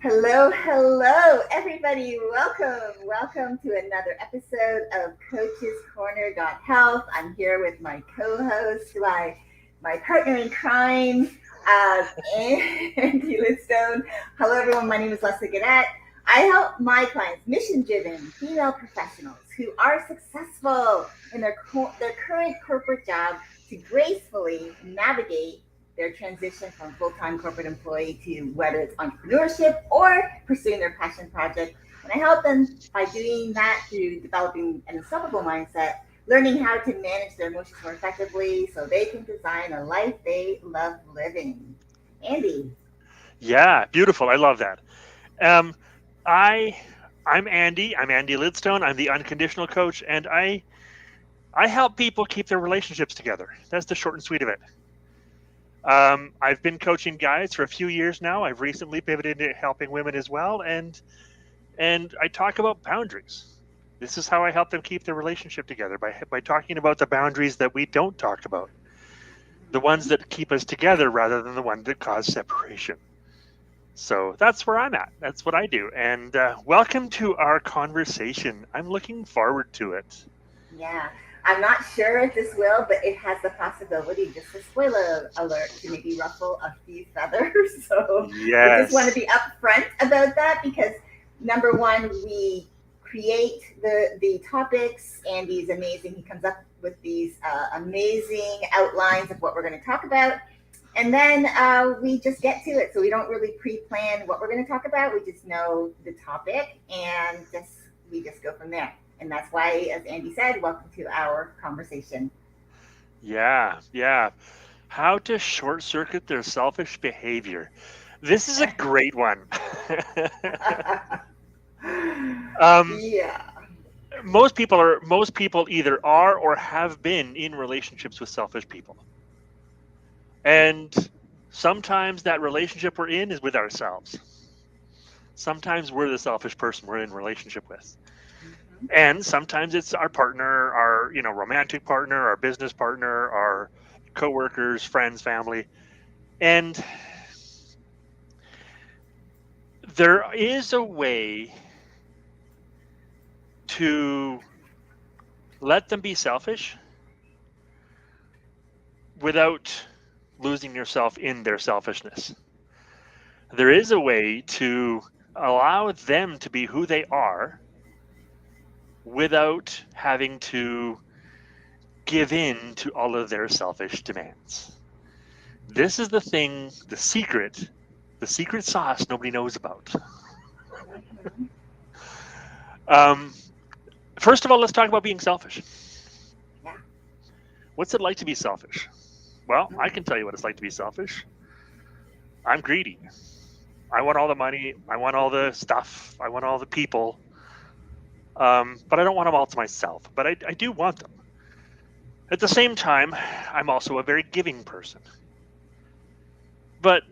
Hello, everybody. Welcome to another episode of CoachesCorner.health. I'm here with my co-host, my partner in crime, uh, Andy Lidstone. Hello, everyone. My name is Leslie Gannett. I help my clients, mission-driven female professionals who are successful in their current corporate job, to gracefully navigate their transition from full-time corporate employee to whether it's entrepreneurship or pursuing their passion project. And I help them by doing that through developing an unstoppable mindset, learning how to manage their emotions more effectively so they can design a life they love living. Andy. Yeah, beautiful. I love that. Um, I I'm Andy. I'm Andy Lidstone. I'm the unconditional coach, and I help people keep their relationships together. That's the short and sweet of it. I've been coaching guys for a few years now. I've recently pivoted into helping women as well, and I talk about boundaries. This is how I help them keep their relationship together by talking about the boundaries that we don't talk about, the ones that keep us together rather than the ones that cause separation. So that's where I'm at. That's what I do. And welcome to our conversation. I'm looking forward to it. Yeah, I'm not sure if this will, but it has the possibility, just a spoiler alert, to maybe ruffle a few feathers. So we just want to Yes. be upfront about that because number one, we create the topics. Andy's amazing. He comes up with these amazing outlines of what we're going to talk about. And then we just get to it. So we don't really pre-plan what we're going to talk about. We just know the topic and we just go from there. And that's why, as Andy said, welcome to our conversation. Yeah. Yeah. How to short circuit their selfish behavior. This is a great one. um, Yeah. most people either are or have been in relationships with selfish people. And sometimes that relationship we're in is with ourselves. Sometimes we're the selfish person we're in relationship with. Mhm. And sometimes it's our partner, our romantic partner, our business partner, our coworkers, friends, family. And there is a way to let them be selfish without losing yourself in their selfishness. There is a way to allow them to be who they are without having to give in to all of their selfish demands. This is the secret sauce nobody knows about. Mhm. Um, First of all, let's talk about being selfish. Yeah. What's it like to be selfish? Well, I Mhm. can tell you what it's like to be selfish. I'm greedy. I want all the money. I want all the stuff. I want all the people. But I don't want them all to myself. But I do want them. At the same time, I'm also a very giving person. But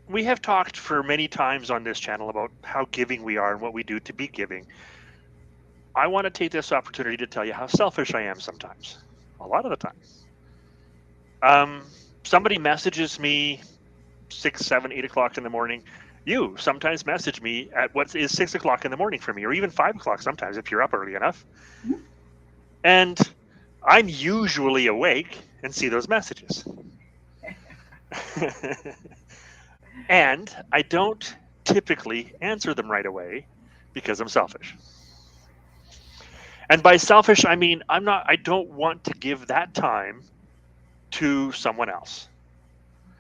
we have talked for many times on this channel about how giving we are and what we do to be giving. I want to take this opportunity to tell you how selfish I am sometimes. A lot of the time. Um, Somebody messages me 6, 7, 8 o'clock in the morning. You sometimes message me at what is 6 o'clock in the morning for me, or even 5 o'clock sometimes if you're up early enough. Mhm. And I'm usually awake and see those messages. And I don't typically answer them right away because I'm selfish. And by selfish, I mean I don't want to give that time to someone else.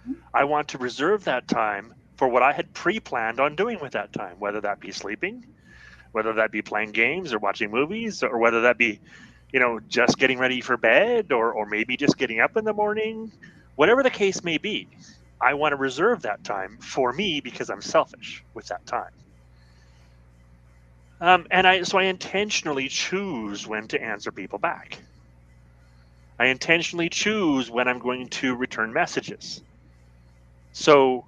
Mhm. I want to reserve that time for what I had pre planned on doing with that time, whether that be sleeping, whether that be playing games or watching movies, or whether that be, just getting ready for bed, or maybe just getting up in the morning, whatever the case may be. I want to reserve that time for me because I'm selfish with that time. And I intentionally choose when to answer people back. I intentionally choose when I'm going to return messages. So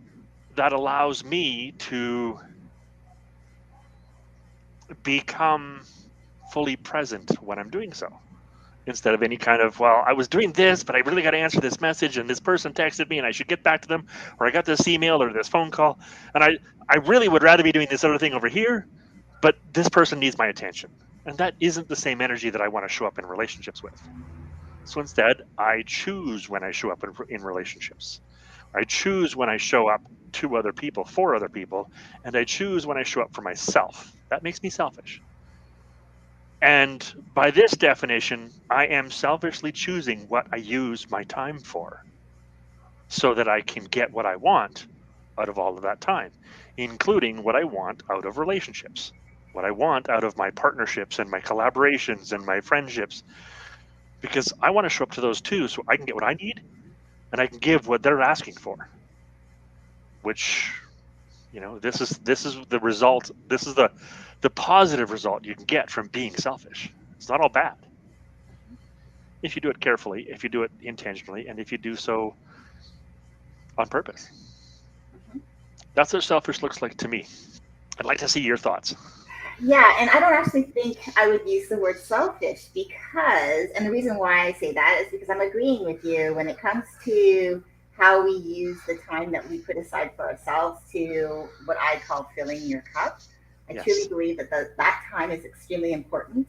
that allows me to become fully present when I'm doing so. instead of any kind of, well, I was doing this, but I really got to answer this message, and this person texted me, and I should get back to them, or I got this email or this phone call, and I really would rather be doing this other thing over here, but this person needs my attention, and that isn't the same energy that I want to show up in relationships with. So instead, I choose when I show up in relationships. I choose when I show up to other people, for other people, and I choose when I show up for myself. That makes me selfish. And by this definition, I am selfishly choosing what I use my time for so that I can get what I want out of all of that time, including what I want out of relationships, what I want out of my partnerships and my collaborations and my friendships, because I want to show up to those too so I can get what I need and I can give what they're asking for, which this is the result. This is the positive result you can get from being selfish. It's not all bad if you do it carefully, if you do it intentionally, and if you do so on purpose. Mhm. That's what selfish looks like to me. I'd like to see your thoughts. Yeah, and I don't actually think I would use the word selfish because, and the reason why I say that is because I'm agreeing with you when it comes to how we use the time that we put aside for ourselves to what I call filling your cup. I truly Yes. believe that that time is extremely important.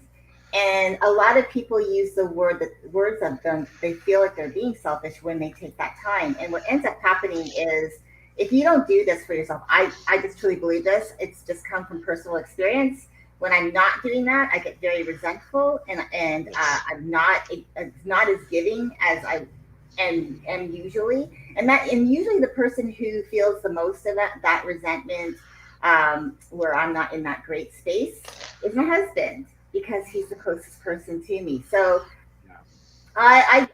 And a lot of people use the words of them, they feel like they're being selfish when they take that time. And what ends up happening is if you don't do this for yourself, I just truly believe this. It's just come from personal experience. When I'm not doing that, I get very resentful, and Yes. it's not as giving as I am usually. And usually the person who feels the most of that resentment, where I'm not in that great space, is my husband because he's the closest person to me. So Yeah.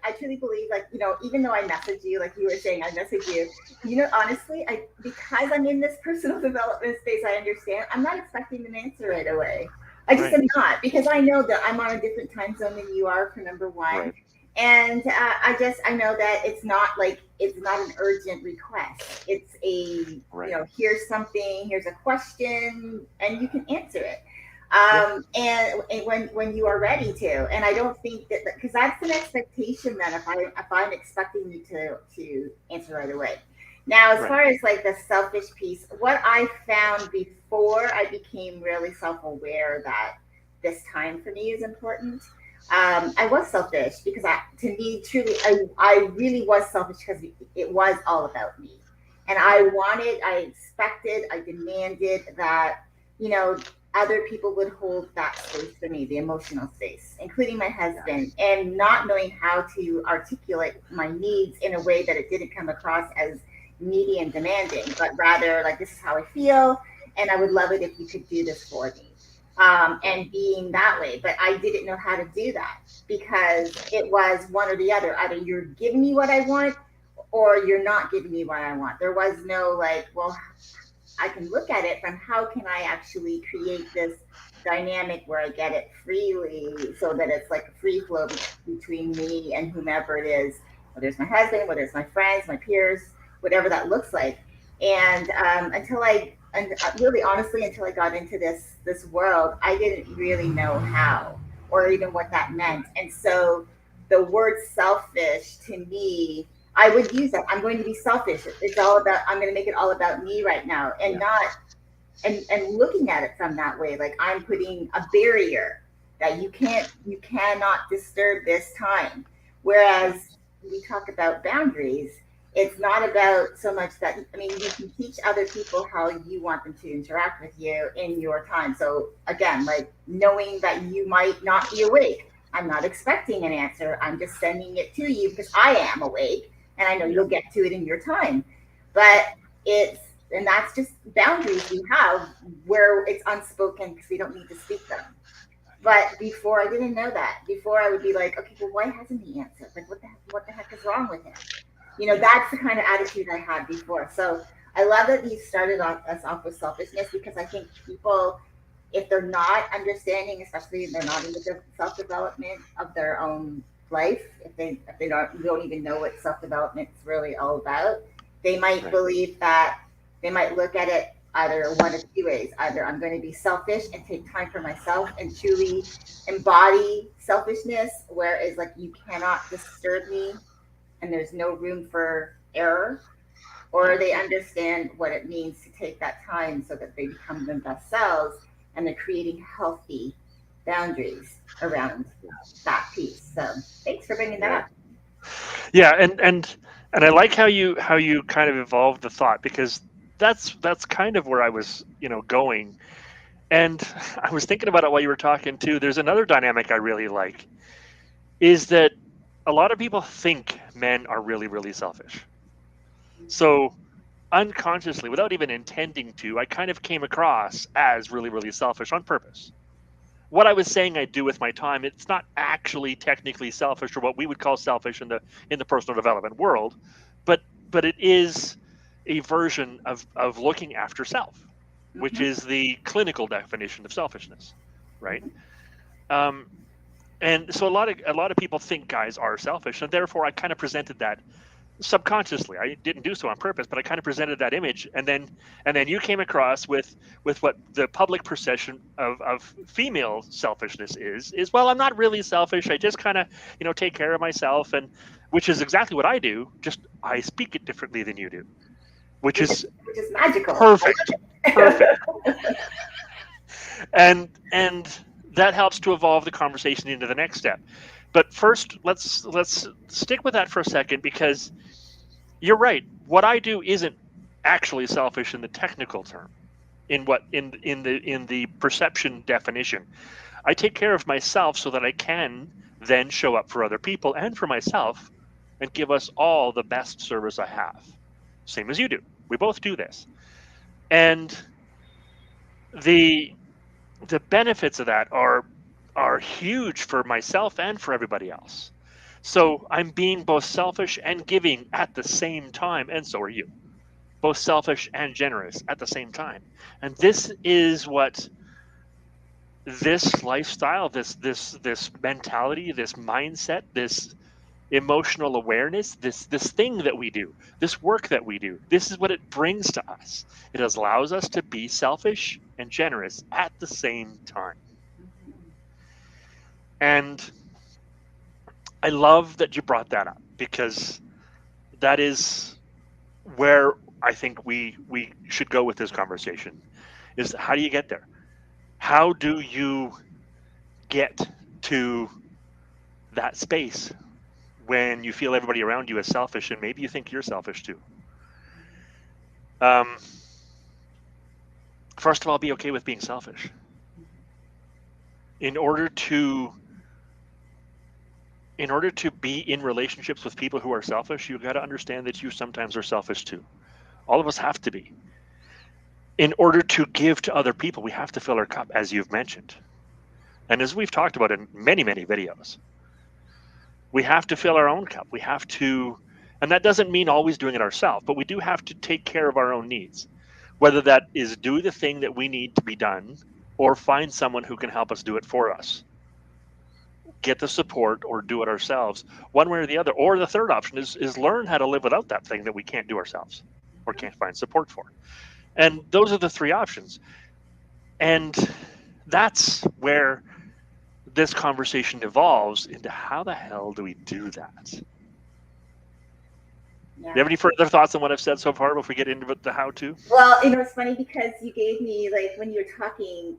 I truly believe, like, even though I message you, like you were saying, I message you, honestly, because I'm in this personal development space, I understand I'm not expecting an answer right away. I just Right. am not, because I know that I'm on a different time zone than you are, for number one. Right. And I know that it's not an urgent request. It's a, Right. here's something, here's a question, and you can answer it, Yeah. and when you are ready to. And I don't think that, because that's an expectation, that if I'm expecting you to answer right away. Now, as Right. far as like the selfish piece, what I found before I became really self-aware that this time for me is important, I was selfish because to me, truly, I really was selfish because it was all about me. And Right. I expected, I demanded that, you know, other people would hold that space for me, the emotional space, including my Yeah. husband, and not knowing how to articulate my needs in a way that it didn't come across as needy and demanding, but rather like, this is how I feel, and I would love it if you could do this for me. Right. And being that way, but I didn't know how to do that because it was one or the other. Either you're giving me what I want, or you're not giving me what I want. There was no like, well, I can look at it from how can I actually create this dynamic where I get it freely, so that it's like a free flow between me and whomever it is, whether it's my husband, whether it's my friends, my peers, whatever that looks like. And really honestly, until I got into this world, I didn't really know how or even what that meant. Right. And so the word selfish to me, I would use that. I'm going to be selfish. It's all about, I'm going to make it all about me right now, and Yeah. not, and looking at it from that way, like I'm putting a barrier that you cannot disturb this time. Yeah. Whereas we talk about boundaries, it's not about so much that, I mean, you can teach other people how you want them to interact with you in your time. So again, like knowing that you might not be awake, I'm not expecting an answer, I'm just sending it to you because I am awake and I know Yeah. you'll get to it in your time. But it's, and that's just boundaries we have where it's unspoken because we don't need to speak them. Yeah. But before, I didn't know that. Before, I would be like, okay, well, why hasn't he answered? Like, what the heck is wrong with him? Yeah. That's the kind of attitude I had before. So I love that you started us off with selfishness, because I think people, if they're not understanding, especially if they're not in the self development of their own life, if they don't even know what self development is really all about, they might Right. believe that, they might look at it either one of two ways. Either I'm going to be selfish and take time for myself and truly embody selfishness, whereas like you cannot disturb me and there's no room for error, or Yeah. they understand what it means to take that time so that they become their best selves and they're creating healthy boundaries around that piece. So thanks for bringing that Yeah. up. Yeah, and I like how you kind of evolved the thought because that's kind of where I was, going. And I was thinking about it while you were talking too. There's another dynamic I really like is that a lot of people think men are really, really selfish. So unconsciously, without even intending to, I kind of came across as really, really selfish on purpose. What I was saying I do with my time, it's not actually technically selfish or what we would call selfish in the personal development world, but but it is a version of looking after self, which Mm-hmm. is the clinical definition of selfishness, right? Mm-hmm. Um, and so a lot of people think guys are selfish, and therefore I kind of presented that subconsciously. I didn't do so on purpose, but I kind of presented that image, and then you came across with what the public perception of female selfishness is. Well, I'm not really selfish. I just kind of take care of myself, and which is exactly what I do. Just I speak it differently than you do, which is Which is magical. perfect, perfect, and that helps to evolve the conversation into the next step. But first, let's stick with that for a second because you're right. What I do isn't actually selfish in the technical term. In what in the perception definition, I take care of myself so that I can then show up for other people and for myself and give us all the best service I have. Same as you do. We both do this, and the the benefits of that are huge for myself and for everybody else. So I'm being both selfish and giving at the same time, and so are you. Both selfish and generous at the same time. And this is what this lifestyle, this mentality, this mindset, this emotional awareness, this thing that we do, this work that we do, this is what it brings to us. It allows us to be selfish and generous at the same time. And I love that you brought that up because that is where I think we should go with this conversation is how do you get there? How do you get to that space when you feel everybody around you is selfish and maybe you think you're selfish too? Um, First of all, be okay with being selfish. In order to in order to be in relationships with people who are selfish, you got to understand that you sometimes are selfish too. All of us have to be. In order to give to other people, we have to fill our cup, as you've mentioned. And as we've talked about in many, many videos, we have to fill our own cup. We have to, and that doesn't mean always doing it ourselves, but we do have to take care of our own needs, whether that is do the thing that we need to be done or find someone who can help us do it for us, get the support or do it ourselves, one way or the other. Or the third option is learn how to live without that thing that we can't do ourselves or can't find support for. And those are the three options. And that's where this conversation evolves into how the hell do we do that? Do you Yeah. have any further thoughts on what I've said so far before we get into the how to? Well, it's funny because you gave me like when you were talking,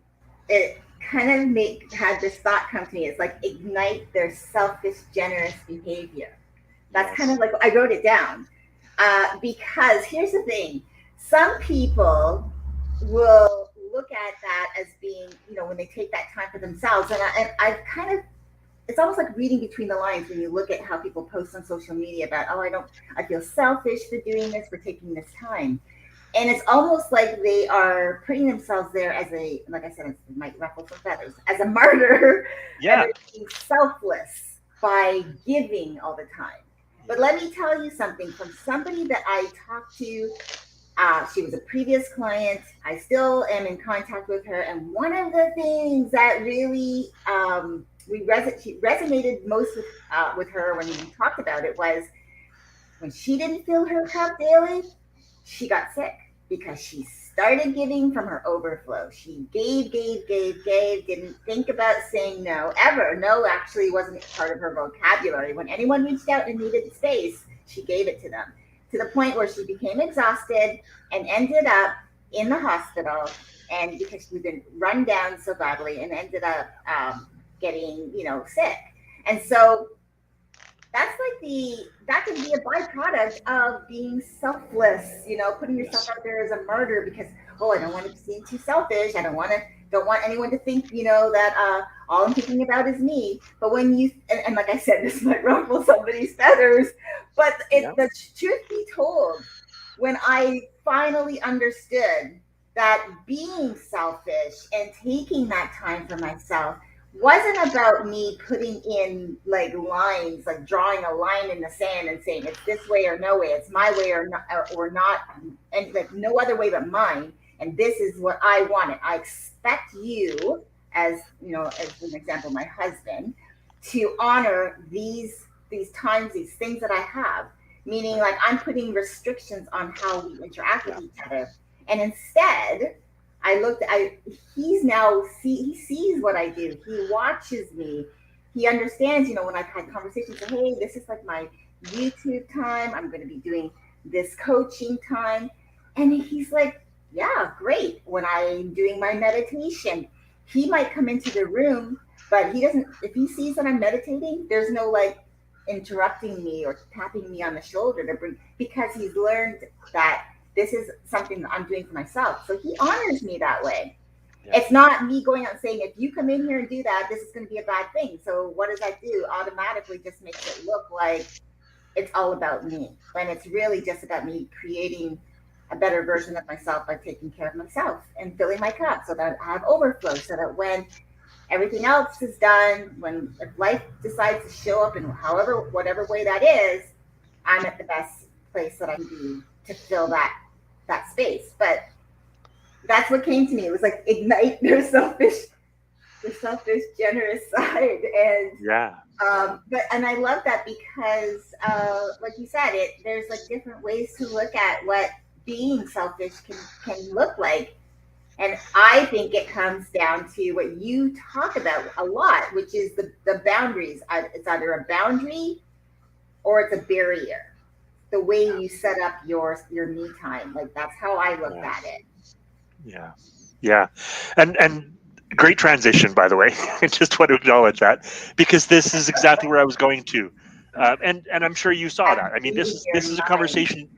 it kind of had this thought come to me. It's like ignite their selfish, generous behavior. That's kind Yes. of like I wrote it down because here's the thing: some people will look at that as being, when they take that time for themselves, and I've kind of it's almost like reading between the lines when you look at how people post on social media about, oh, I feel selfish for doing this, for taking this time. And it's almost like they are putting themselves there as like I said, it might ruffle some feathers, as a martyr, and Yeah. they're being selfless by giving all the time. But let me tell you something from somebody that I talked to. She was a previous client. I still am in contact with her. And one of the things that really she resonated most with her when we talked about it was when she didn't fill her cup daily, she got sick because she started giving from her overflow. She gave, didn't think about saying no ever. No actually wasn't part of her vocabulary. When anyone reached out and needed space, she gave it to them, to the point where she became exhausted and ended up in the hospital. And because she'd been run down so badly and ended up getting, sick. And so that's like that can be a byproduct of being selfless, putting yourself Yes. out there as a martyr because, oh, I don't want to seem too selfish. I don't want anyone to think, that all I'm thinking about is me. But when and like I said, this might ruffle somebody's feathers, but Yeah. the truth be told, when I finally understood that being selfish and taking that time for myself wasn't about me putting in like lines, like drawing a line in the sand and saying it's this way or no way, it's my way or not, and like no other way but mine. And this is what I wanted. I expect you, as as an example, my husband, to honor these times, these things that I have. Meaning, Right. like I'm putting restrictions on how we interact with Yeah. each other, and instead I looked. He's now he sees what I do. He watches me. He understands. When I've had conversations, say, hey, this is like my YouTube time. I'm going to be doing this coaching time, and he's like, yeah, great. When I'm doing my meditation, he might come into the room, but he doesn't. If he sees that I'm meditating, there's no like interrupting me or tapping me on the shoulder to bring because he's learned that this is something that I'm doing for myself. So he honors me that way. Yeah. It's not me going out and saying, if you come in here and do that, this is going to be a bad thing. So what does that do? Automatically just makes it look like it's all about me. When it's really just about me creating a better version of myself by taking care of myself and filling my cup so that I have overflow. So that when everything else is done, when if life decides to show up in whatever way that is, I'm at the best place that I can be to fill that space. But that's what came to me. It was like ignite their selfish, generous side. And Yeah. Yeah. and I love that because like you said, there's like different ways to look at what being selfish can look like. And I think it comes down to what you talk about a lot, which is the boundaries. It's either a boundary or it's a barrier. The way Yeah. you set up your me time, like that's how I looked Yeah. at it. Yeah. Yeah. And great transition, by the way. I just want to acknowledge that because this is exactly where I was going to. And I'm sure you saw that. I'm I mean, this reading is your this is a mind. conversation.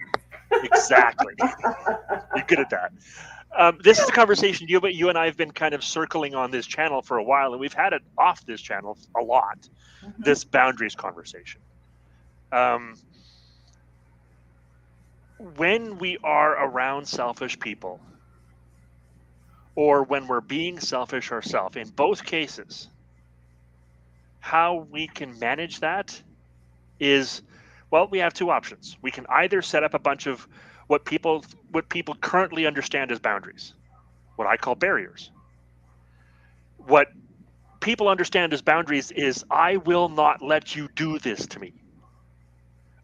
Exactly. You're good at that. This is a conversation you and I have been kind of circling on this channel for a while, and we've had it off this channel a lot. Mhm. This boundaries conversation. Um, when we are around selfish people, or when we're being selfish ourselves, in both cases, how we can manage that is, well, we have two options. We can either set up a bunch of what people currently understand as boundaries, what I call barriers. What people understand as boundaries is I will not let you do this to me.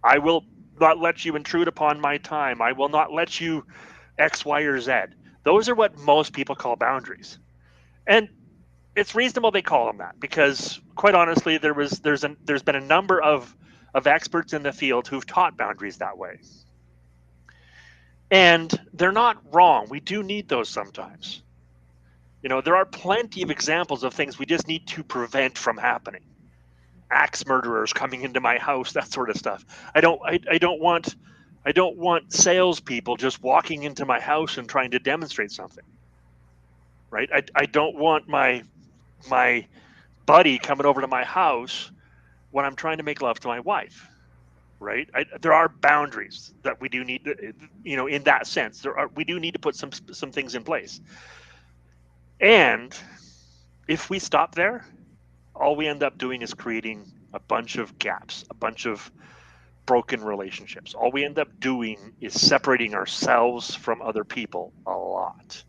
I will not let you intrude upon my time. I will not let you X, Y, or Z. Those are what most people call boundaries. And it's reasonable they call them that because quite honestly there's been a number of experts in the field who've taught boundaries that way. And they're not wrong. We do need those sometimes. There are plenty of examples of things we just need to prevent from happening. Axe murderers coming into my house, that sort of stuff. I don't want salespeople just walking into my house and trying to demonstrate something. Right? I don't want my buddy coming over to my house when I'm trying to make love to my wife. Right? There are boundaries that we do need to, in that sense. We do need to put some things in place. And if we stop there, all we end up doing is creating a bunch of gaps, a bunch of broken relationships. All we end up doing is separating ourselves from other people a lot,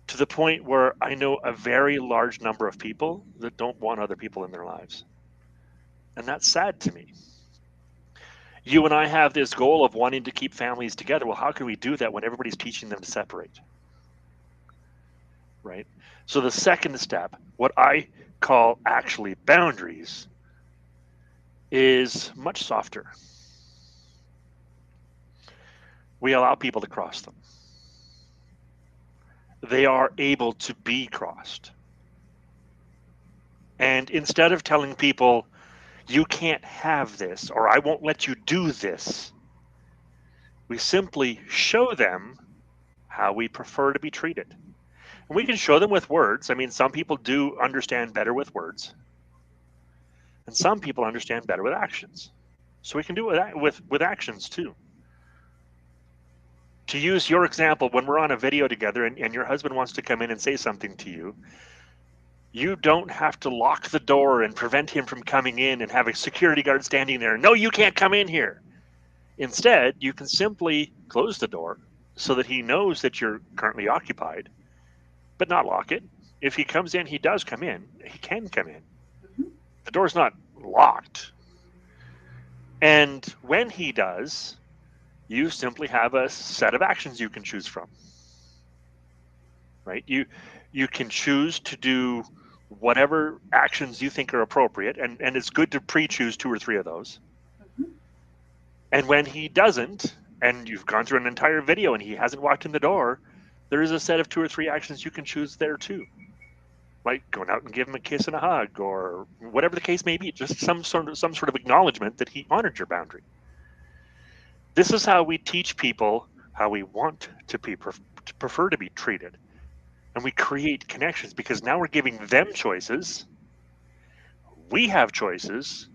to the point where I know a very large number of people that don't want other people in their lives. And that's sad to me. You and I have this goal of wanting to keep families together. Well, how can we do that when everybody's teaching them to separate? Right? So the second step, what I call actually boundaries, is much softer. We allow people to cross them. They are able to be crossed. And instead of telling people, you can't have this, or I won't let you do this, we simply show them how we prefer to be treated. And we can show them with words. I mean, some people do understand better with words, and some people understand better with actions. So we can do it with actions too. To use your example, when we're on a video together and your husband wants to come in and say something to you, you don't have to lock the door and prevent him from coming in and have a security guard standing there. No, you can't come in here. Instead, you can simply close the door so that he knows that you're currently occupied, but not lock it. If he comes in, he does come in. He can come in. Mhm. The door's not locked. And when he does, you simply have a set of actions you can choose from. Right? You can choose to do whatever actions you think are appropriate, and it's good to pre-choose 2 or 3 of those. Mhm. And when he doesn't, and you've gone through an entire video and he hasn't walked in the door, there is a set of 2 or 3 actions you can choose there too. Like going out and give him a kiss and a hug, or whatever the case may be, just some sort of acknowledgement that he honored your boundary. This is how we teach people how we want to prefer to be treated, and we create connections because now we're giving them choices. We have choices.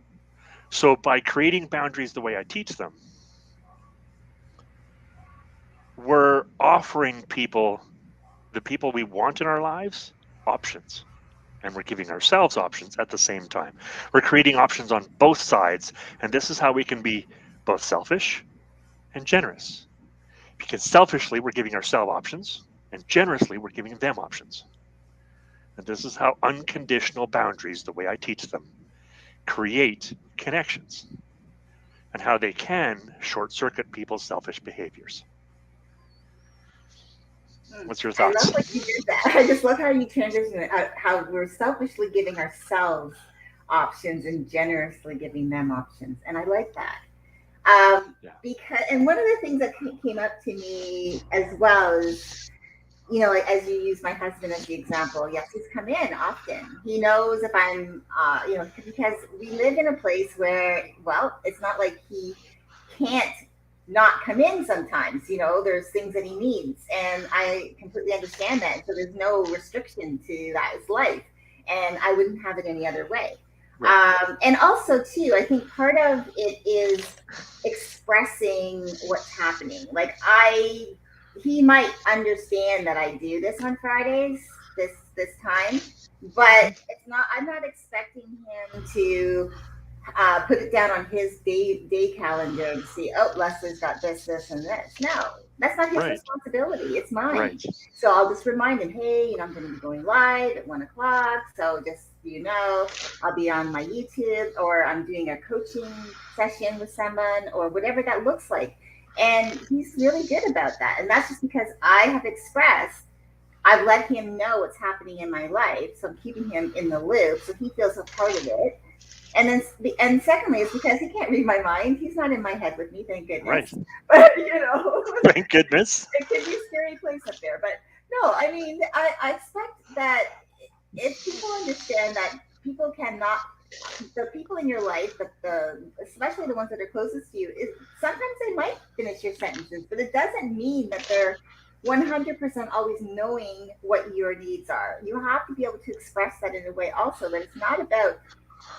So by creating boundaries the way I teach them, we're offering people, the people we want in our lives, options. And we're giving ourselves options at the same time. We're creating options on both sides. And this is how we can be both selfish and generous. Because selfishly, we're giving ourselves options, and generously, we're giving them options. And this is how unconditional boundaries, the way I teach them, create connections and how they can short circuit people's selfish behaviors. Mm. What's your I love thoughts? what you did that. I just love how you transition it, how we're selfishly giving ourselves options and generously giving them options. And I like that. Yeah. Because, and one of the things that came up to me as well is, like as you use my husband as the example, yes, he's come in often. He knows if I'm, because we live in a place where, well, it's not like he can't not come in sometimes. There's things that he needs, and I completely understand that. So there's no restriction to that. It's life, and I wouldn't have it any other way. Right. And also, too, I think part of it is expressing what's happening. Like he might understand that I do this on Fridays, this time, but Mm-hmm. it's not. I'm not expecting him to put it down on his day calendar to see. Oh, Leslie's got this, and this. No, that's not his Right. responsibility. It's mine. Right. So I'll just remind him, hey, I'm going to be going live at 1 o'clock. So just so I'll be on my YouTube, or I'm doing a coaching session with someone, or whatever that looks like. And he's really good about that. And that's just because I have expressed, I've let him know what's happening in my life. So I'm keeping him in the loop so he feels a part of it. And then, and secondly, it's because he can't read my mind. He's not in my head with me, thank Right. goodness. But Thank goodness. it can be a scary place up there. But no, I mean, I expect that if people understand that people cannot, the people in your life, especially the ones that are closest to you, sometimes they might finish your sentences, but it doesn't mean that they're 100% always knowing what your needs are. You have to be able to express that in a way also that it's not about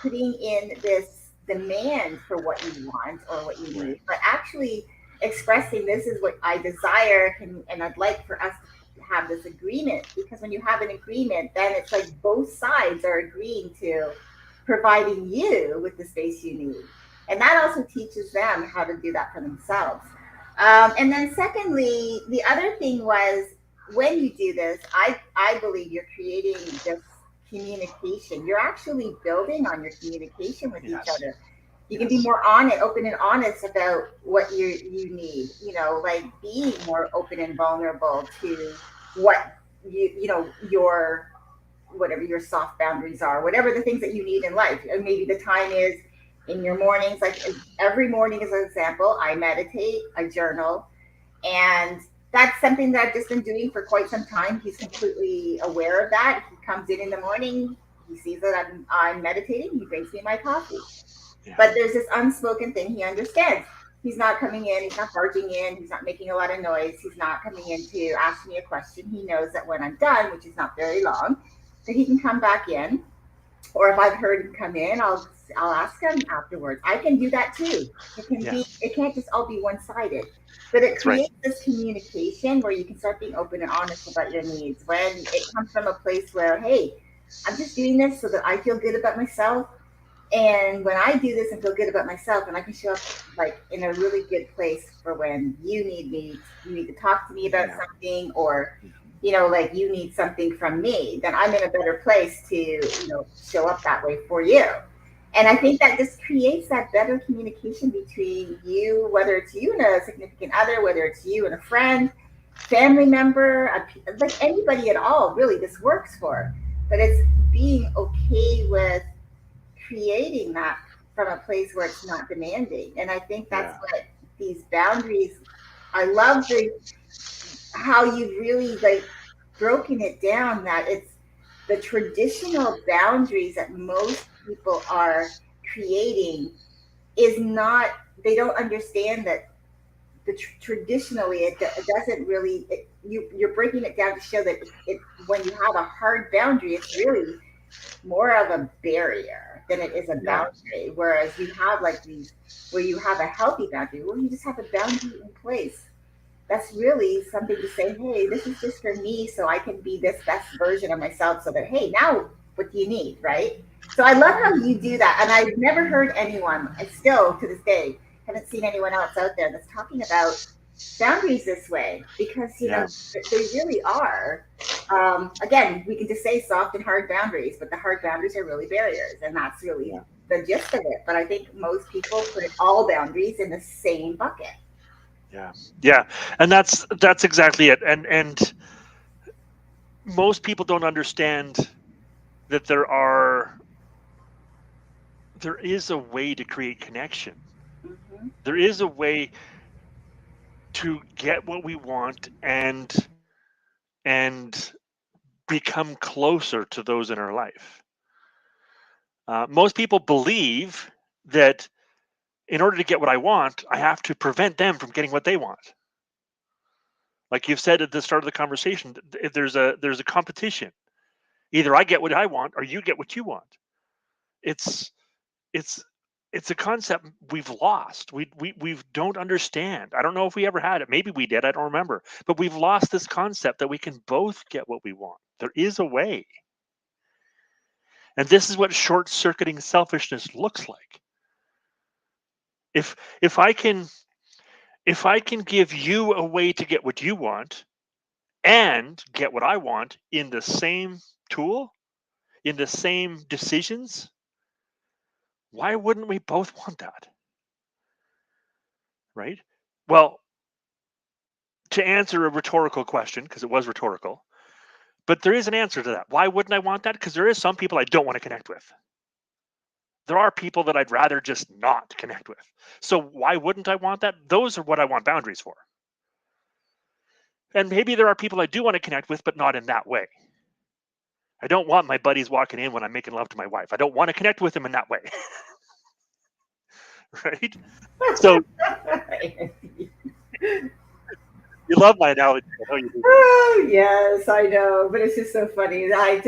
putting in this demand for what you want or what you Right. need, but actually expressing, this is what I desire, and I'd like for us to have this agreement. Because when you have an agreement, then it's like both sides are agreeing to providing you with the space you need. And that also teaches them how to do that for themselves. And then secondly, the other thing was, when you do this, I believe you're creating this communication. You're actually building on your communication with each Yes. other. You can be Yes. more honest, open and honest about what you need. Like being more open and vulnerable to what your whatever your soft boundaries are, whatever the things that you need in life. And maybe the time is in your mornings. Like every morning, as an example, I meditate, I journal, and that's something that I've just been doing for quite some time. He's completely aware of that. He comes in the morning, he sees that I'm meditating, he brings me my coffee. Yeah. But there's this unspoken thing he understands. He's not coming in, he's not barging in, he's not making a lot of noise, he's not coming in to ask me a question. He knows that when I'm done, which is not very long, that he can come back in, or if I've heard him come in, I'll ask him afterwards. I can do that too. Yeah. It can't just all be one sided, but it That's right. creates this communication where you can start being open and honest about your needs. When it comes from a place where, hey, I'm just doing this so that I feel good about myself, and when I do this and feel good about myself, and I can show up like in a really good place for when you need to talk to me about Yeah. something, or Mhm. like you need something from me, then I'm in a better place to show up that way for you. And I Yeah. think that just creates that better communication between you, whether it's you and a significant other, whether it's you and a friend, family member, like anybody at all. Really, this works for. But it's being okay with creating that from a place where it's not demanding. And I think that's Yeah. what these boundaries. I love the how you've really like broken it down, that it's the traditional boundaries that most people are creating is not, they don't understand that traditionally it doesn't really you're breaking it down to show that when you have a hard boundary, it's really more of a barrier than it is a Yeah. boundary. Whereas you have like these where you have a healthy boundary, where you just have a boundary in place. That's really something to say, hey, this is just for me so I can be this best version of myself, so that, hey, now what do you need, right? So I love how you do that. And I've never heard anyone, I still to this day haven't seen anyone else out there that's talking about boundaries this way, because Yeah. they really are. Again, we can just say soft and hard boundaries, but the hard boundaries are really barriers, and that's really Yeah. the gist of it. But I think most people put all boundaries in the same bucket. Yeah. Yeah. And that's exactly it. And most people don't understand that there is a way to create connection. Hmm. There is a way to get what we want and become closer to those in our life. Most people believe that in order to get what I want, I have to prevent them from getting what they want. Like you've said at the start of the conversation, if there's a competition. Either I get what I want or you get what you want. It's it's it's a concept we've lost. We don't understand. I don't know if we ever had it. Maybe we did. I don't remember. But we've lost this concept that we can both get what we want. There is a way. And this is what short-circuiting selfishness looks like. If if I can if I can give you a way to get what you want and get what I want in the same tool, in the same decisions, why wouldn't we both want that? Right? Well, to answer a rhetorical question, because it was rhetorical, but there is an answer to that. Why wouldn't I want that? Because there is some people I don't want to connect with. There are people that I'd rather just not connect with. So why wouldn't I want that? Those are what I want boundaries for. And maybe there are people I do want to connect with, but not in that way. I don't want my buddies walking in when I'm making love to my wife. I don't want to connect with them in that way. Right? So you love my analogy. I know you do. Oh, yes, I know, but it's just so funny. I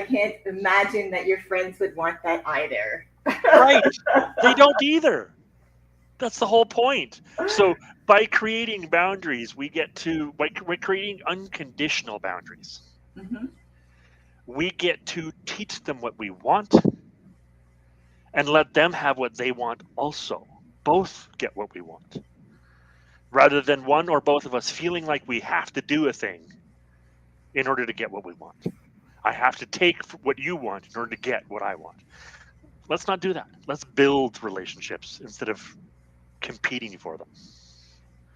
can't imagine that your friends would want that either. Right. They don't either. That's the whole point. So by creating boundaries, we get to by we're creating unconditional boundaries. Hmm. We get to teach them what we want and let them have what they want also. Both get what we want, rather than one or both of us feeling like we have to do a thing in order to get what we want. I have to take what you want in order to get what I want. Let's not do that. Let's build relationships instead of competing for them.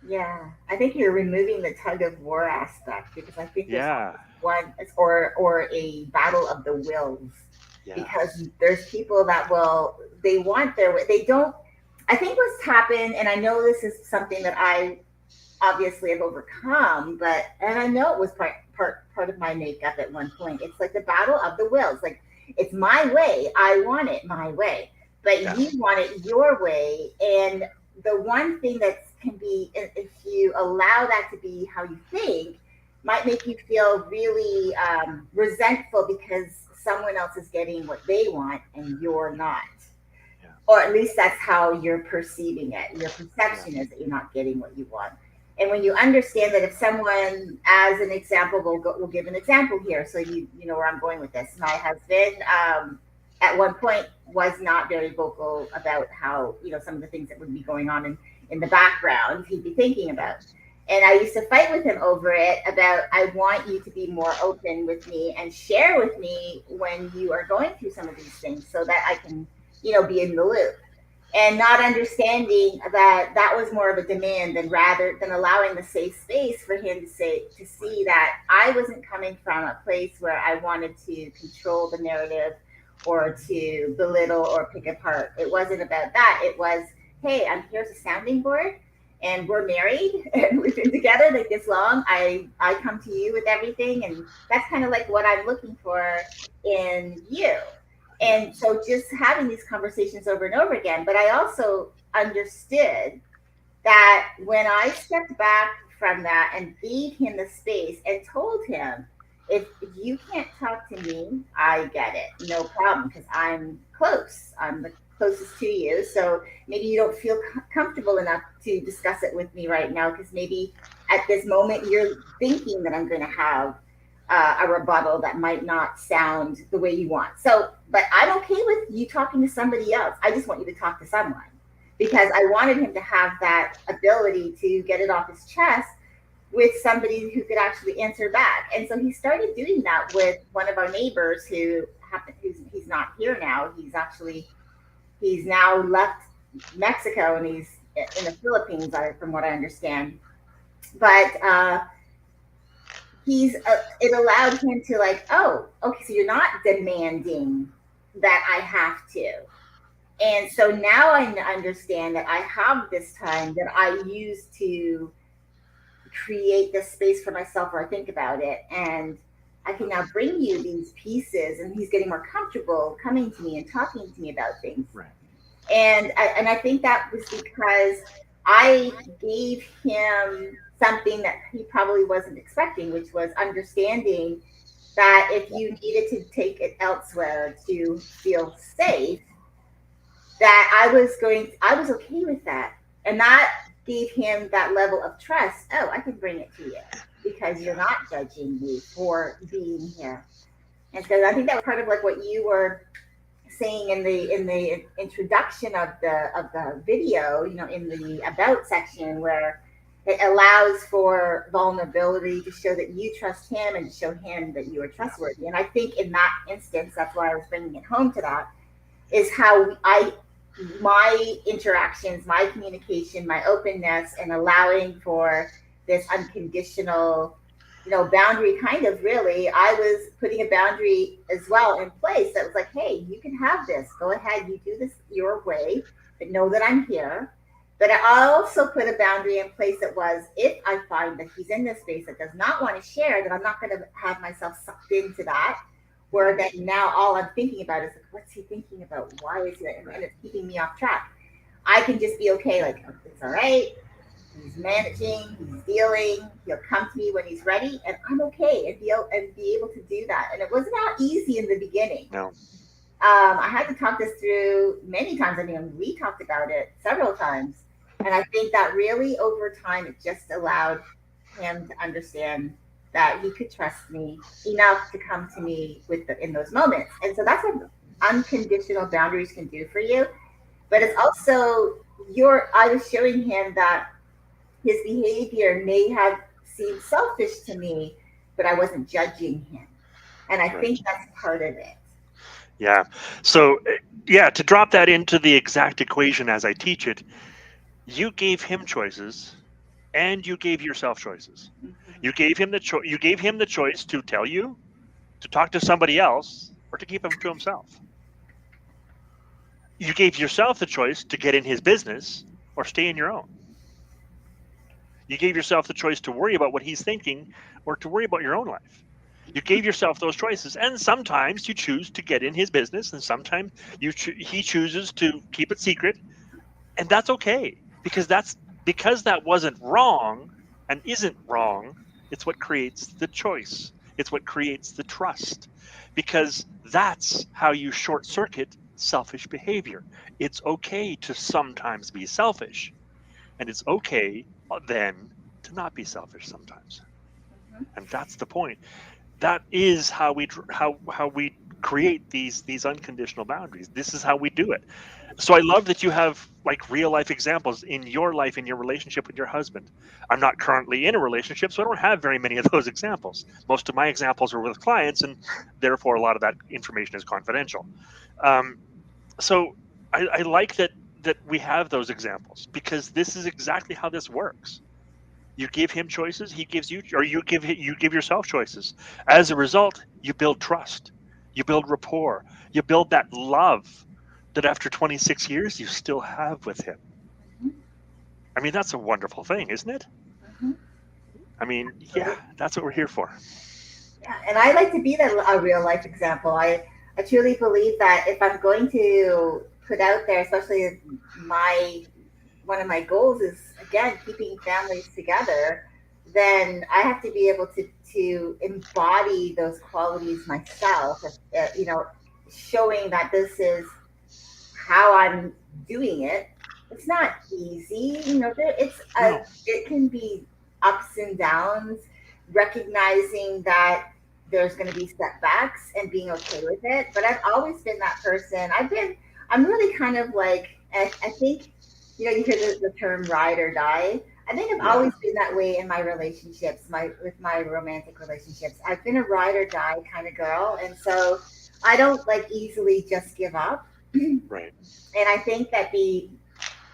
Yeah, I think you're removing the tug of war aspect because I think there's Yeah. one or a battle of the wills Yeah. because there's people that will they want their way. They don't. I think what's happened, and I know this is something that I obviously have overcome, but and I know it was part of my makeup at one point. It's like the battle of the wills. Like it's my way. I want it my way, but Yeah. you want it your way. And the one thing that can be, if you allow that to be how you think, might make you feel really resentful because someone else is getting what they want and you're not, Yeah. or at least that's how you're perceiving it. Your Yeah. perception is that you're not getting what you want. And when you understand that, if someone, as an example, we'll give an example here, so you know where I'm going with this. My husband, at one point, was not very vocal about how some of the things that would be going on in the background. He'd be thinking about. And I used to fight with him over it about, I want you to be more open with me and share with me when you are going through some of these things so that I can be in the loop, and not understanding that that was more of a demand than rather than allowing the safe space for him to Right. see that I wasn't coming from a place where I wanted to control the narrative or to belittle or pick apart. It wasn't about that. It was, hey, here's a sounding board, and we're married and we've been together like this long. I come to you with everything, and that's kind of like what I'm looking for in you. Yeah. And so just having these conversations over and over again. But I also understood that when I stepped back from that and gave him the space and told him, if you can't talk to me, I get it. No problem, because I'm close. I'm the closest to you. So maybe you don't feel comfortable enough to discuss it with me right now, because maybe at this moment you're thinking that I'm going to have a rebuttal that might not sound the way you want. So, but I'm okay with you talking to somebody else. I just want you to talk to someone, because I wanted him to have that ability to get it off his chest with somebody who could actually answer back. And so he started doing that with one of our neighbors who happened, he's not here now. He's now left Mexico, and he's in the Philippines, from what I understand. But it allowed him to, like, oh, okay, so you're not demanding that I have to. And so now I understand that I have this time that I use to create this space for myself where I think about it. And I can now bring you these pieces. And he's getting more comfortable coming to me and talking to me about things. Right. And I think that was because I gave him something that he probably wasn't expecting, which was understanding that if Yeah. you needed to take it elsewhere to feel safe, that I was okay with that. And that gave him that level of trust. Oh, I can bring it to you because you're Yeah. not judging me for being here. And so I think that was part of like what you were saying in the introduction of the video, in the about section, where it allows for vulnerability to show that you trust him and to show him that you are Yeah. trustworthy. And I think in that instance, that's why I was bringing it home to that, is how my interactions, my communication, my openness, and allowing for this unconditional, boundary, kind of, really. I was putting a boundary as well in place that was like, hey, you can have this. Go ahead, you do this your way, but know that I'm here. But I also put a boundary in place that was, if I find that he's in this space that does not want to share, that I'm not going to have myself sucked into that, where Right. then now all I'm thinking about is like, what's he thinking about? Why is he? And Right. it's keeping me off track. I can just be okay, like, it's all right. He's managing, he's dealing. He'll come to me when he's ready, and I'm okay, and be able to do that. And it was not easy in the beginning. No. I had to talk this through many times. I mean, we talked about it several times, and I think that really over time it just allowed him to understand that he could trust me enough to come to me in those moments. And so that's what unconditional boundaries can do for you. But it's also I was showing him that his behavior may have seemed selfish to me, but I wasn't judging him. And I Right. think that's part of it. Yeah. So, yeah, to drop that into the exact equation as I teach it, you gave him choices and you gave yourself choices. Mhm. You gave him the choice to tell you, to talk to somebody else, or to keep him to himself. You gave yourself the choice to get in his business or stay in your own. You gave yourself the choice to worry about what he's thinking or to worry about your own life. You gave yourself those choices, and sometimes you choose to get in his business, and sometimes he chooses to keep it secret, and that's okay because that wasn't wrong and isn't wrong. It's what creates the choice. It's what creates the trust, because that's how you short circuit selfish behavior. It's okay to sometimes be selfish, and it's okay then to not be selfish sometimes. Mhm. And that's the point. That is how we create these unconditional boundaries. This is how we do it. So I love that you have like real life examples in your life, in your relationship with your husband. I'm not currently in a relationship, so I don't have very many of those examples. Most of my examples are with clients, and therefore a lot of that information is confidential. Um, so I like that we have those examples, because this is exactly how this works. You give him choices, he gives you, or you give yourself choices. As a result, you build trust, you build rapport, you build that love that after 26 years you still have with him. Mhm. I mean, that's a wonderful thing, isn't it? Mhm. I mean, yeah, Absolutely. that's what we're here for. Yeah, and I like to be that a real life example. I truly believe that if I'm going to put out there, especially my one of my goals is again keeping families together, then I have to be able to embody those qualities myself. You know, showing that this is how I'm doing it. It's not easy, you know. No. It can be ups and downs. Recognizing that there's going to be setbacks and being okay with it. But I've always been that person. I'm really kind of like, I think, you know, you hear the term ride or die. I think I've Yeah. always been that way in my relationships, with my romantic relationships. I've been a ride or die kind of girl, and so I don't like easily just give up. Right. And I think that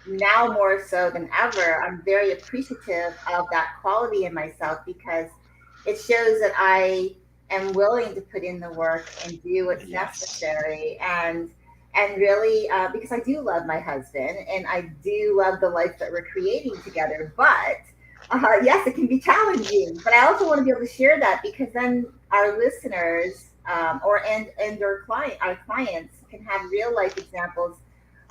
now more so than ever, I'm very appreciative of that quality in myself, because it shows that I am willing to put in the work and do what's Yes. necessary, and really, because I do love my husband and I do love the life that we're creating together. But yes, it can be challenging. But I also want to be able to share that, because then our listeners, and our clients can have real life examples.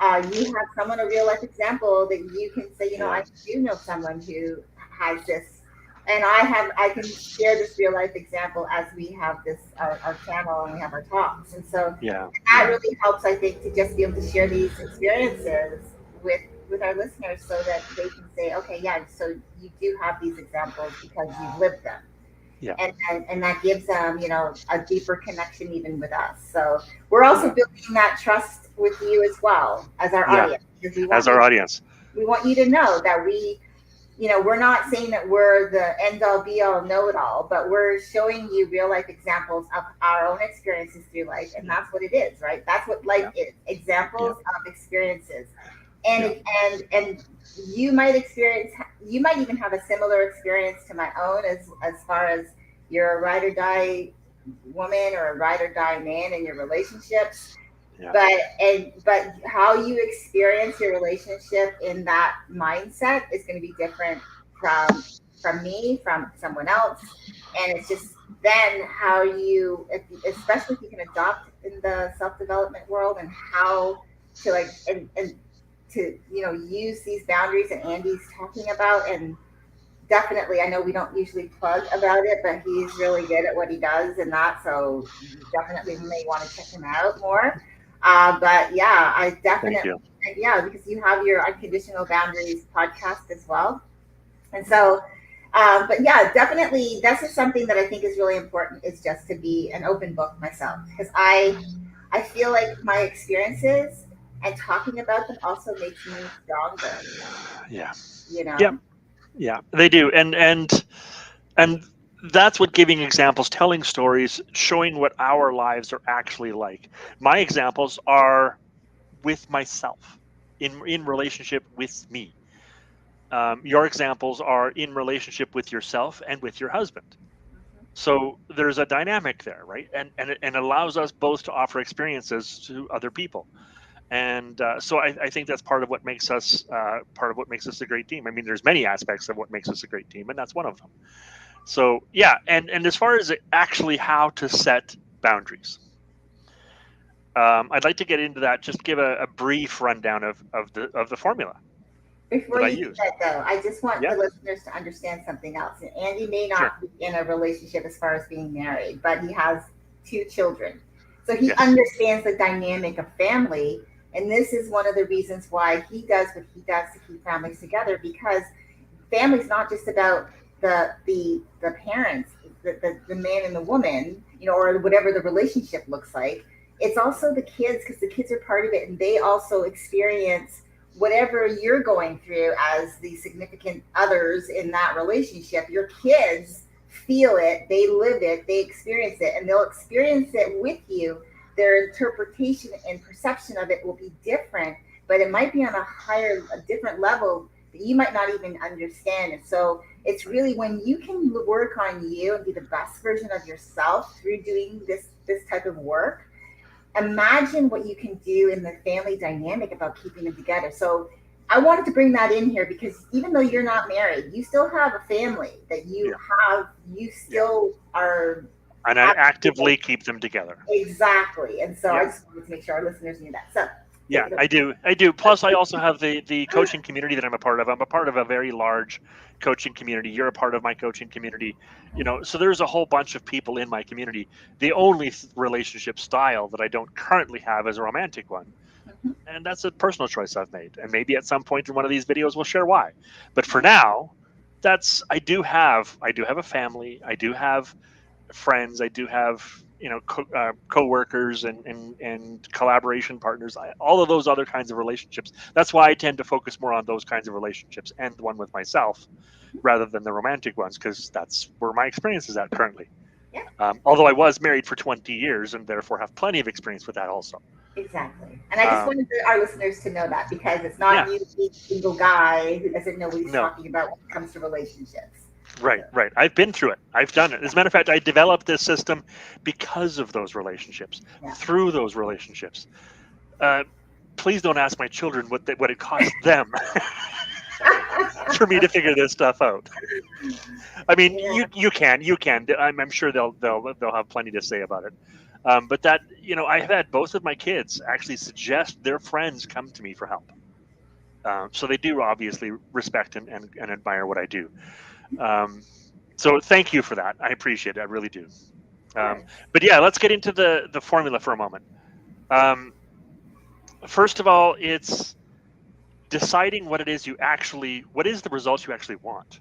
You have someone, a real life example that you can say, you know, Yeah. I do know someone who has this, and I can share this real life example as we have this our channel and we have our talks, and so Yeah. that Yeah. really helps, I think, to just be able to share these experiences with our listeners, so that they can say, okay, yeah, so you do have these examples because you've lived them, Yeah. and that gives them, you know, a deeper connection even with us. So we're also Yeah. building that trust with you as well as our Yeah. audience, because As our audience. we want you to know that you know, we're not saying that we're the end all be all know it all, but we're showing you real life examples of our own experiences through life, and Yeah. that's what it is, right? That's what life Yeah. is: Yeah. examples of experiences. Yeah. And you might experience, you might even have a similar experience to my own, as far as you're a ride or die woman or a ride or die man in your relationships, Yeah. but how you experience your relationship in that mindset is going to be different from me, from someone else. And it's just then how you, especially if you can adopt in the self-development world, and how to like, and to, you know, use these boundaries that Andy's talking about. And definitely, I know we don't usually plug about it, but he's really good at what he does and that. So you definitely may want to check him out more. But yeah, I Thank definitely, you. yeah, because you have your Unconditional Boundaries podcast as well. And so, but yeah, definitely, this is something that I think is really important, is just to be an open book myself, because I feel like my experiences and talking about them also makes me stronger, Yeah. you Yeah. know? Yeah. They do. And that's what giving examples, telling stories, showing what our lives are actually like. My examples are with myself, in relationship with me. Your examples are in relationship with yourself and with your husband. So there's a dynamic there, right? And it allows us both to offer experiences to other people. And so I think that's part of what makes us a great team. I mean, there's many aspects of what makes us a great team, and that's one of them. So yeah, and as far as actually how to set boundaries, I'd like to get into that. Just give a brief rundown of the formula Before that I you do use. that, though, I just want Yeah, the listeners to understand something else. And Andy may sure. not be in a relationship as far as being married, but he has two children. So he Yes. understands the dynamic of family. And this is one of the reasons why he does what he does to keep families together, because family's not just about the parents, the man and the woman, or whatever the relationship looks like. It's also the kids, because the kids are part of it, and they also experience whatever you're going through as the significant others in that relationship. Your kids feel it, they live it, they experience it, and they'll experience it with you. Their interpretation and perception of it will be different, but it might be on a different level that you might not even understand. And so it's really when you can work on you and be the best version of yourself through doing this type of work. Imagine what you can do in the family dynamic about keeping them together. So I wanted to bring that in here because even though you're not married, you still have a family that Yeah. you Yeah. still are And I actively. actively keep them together. Exactly. And so I Yeah. just wanted to make sure our listeners knew that. So take Yeah, it away. I do. I do. Plus, I also have the coaching community that I'm a part of. I'm a part of a very large coaching community. You're a part of my coaching community. So there's a whole bunch of people in my community. The only relationship style that I don't currently have is a romantic one, Mhm. and that's a personal choice I've made. And maybe at some point in one of these videos we'll share why. But for now, that's I do have a family. I do have friends. I do have coworkers and collaboration partners. All of those other kinds of relationships. That's why I tend to focus more on those kinds of relationships and the one with myself rather than the romantic ones because that's where my experience is at currently. Yeah. Although I was married for 20 years and therefore have plenty of experience with that also. Exactly. And I just Um, wanted our listeners to know that because it's yeah, not you, the single guy who doesn't know what he's no, talking about when it comes to relationships. right, So, right. I've been through it. I've done it. As a matter of fact, I developed this system because of those relationships, yeah. through those relationships. Uh, Please don't ask my children what it cost them for me to figure this stuff out. I mean, Yeah. you can. I'm sure they'll have plenty to say about it. But that I have had both of my kids actually suggest their friends come to me for help. So they do obviously respect and admire what I do. Um, so thank you for that. I appreciate it. I really do. Of Um, course. but yeah, let's get into the formula for a moment. Um, First of all, it's deciding what is the results you actually want.